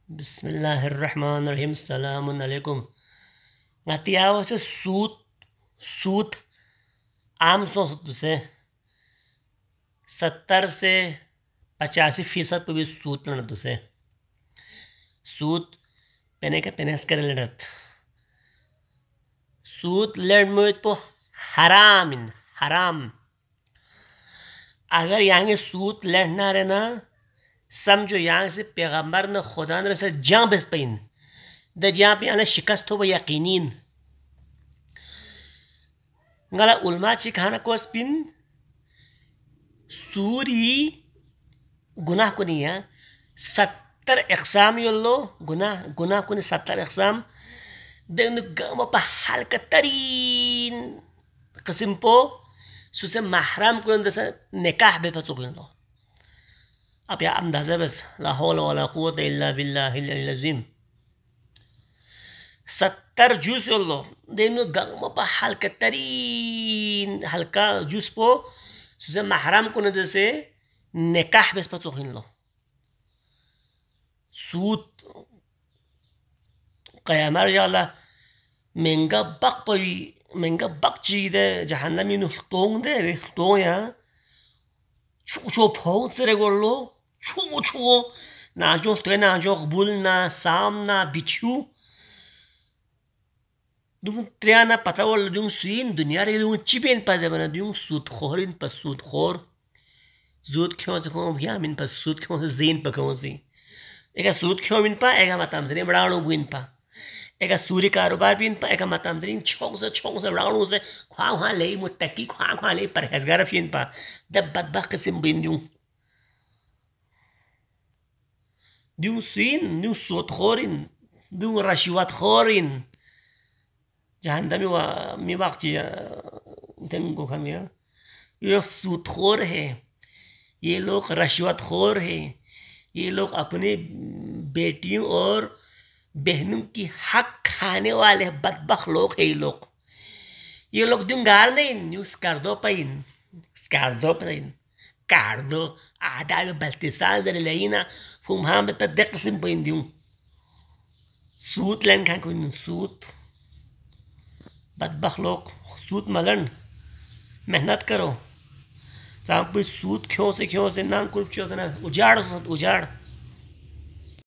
बिस्मिल्लाहिर्रहमानिर्रहीम सलामुन अलैकुम ngatiawa se सूत आम सोच से 70 से 85% पे भी सूत लड़त से सूत पेने के पेनेस कर लड़त सूत लड़ मुझ पो हराम अगर यहाँ सूत लड़ना रहे ना समझो यहाँ से पैगंबर ने खुदा ने से जहाँ बस पैन द जहाँ पे आने शिकस्त हो वो यकीनीन गला उल्मा चिखाना को स्पिन सूरी गुनाह को नहीं है 70 अक़साम योल्लो गुनाह को नहीं 70 अक़साम देन गम पर हल्का तरीन किस्म पो सुसे महरम को अंदर निकाह बे पसो को अब या अंदाज़ा बस ला हौला वला कुव्वता इल्ला बिल्लाहिल अज़ीम 70 जूस योल्लो देनु गम पर हल्का तरीन हल्का जूस पो सुसे महरम को अंदर से निकाह बे पसो को सूत क़यामत जाला महंगा बक चीज़ है जहन्नमी नु तोंग दे तो या छो फोंग से रेगोलो छो नाजो तो नाजो बुल ना साम ना बिच्छू दुम त्रियाना पता वाला दुम सुइन दुनिया रे दुम चिपेन पाजे बना दुम सूत खोरिन पर सूत खोर जूत क्यों से कौन भैया मिन पर सूत क्यों से जीन पर कौन सी एक सूत क्यों मिन पा एक माताम से बड़ाणु बुइन पा एक सूर्य कारोबार भी पा एक माताम से छोंग से बड़ाणु से ख्वा ले मुत्तकी ख्वा ले परहेजगार फिन पा दब बदबख किस्म बिन दूं सुइन दूं सूत खोरिन दूं रशिवत खोरिन जहन्नमी वा मी वक्ती दंगो खमिया ये सूत खोर है ये लोग रशिवत खोर है ये लोग अपने बेटियों और बहनों की हक खाने वाले बदबख्त लोग है ये लोग दुंगार नहीं न्यूज़ कर दो आधा में बल्तिस्तान दर लेना फुमहा में तद किस्म पैन दूं सूत लन खान कोई सूत बदबख्त लोग सूत मलन मेहनत करो चाहे सूत क्यों से नाम कुछ ना उजाड़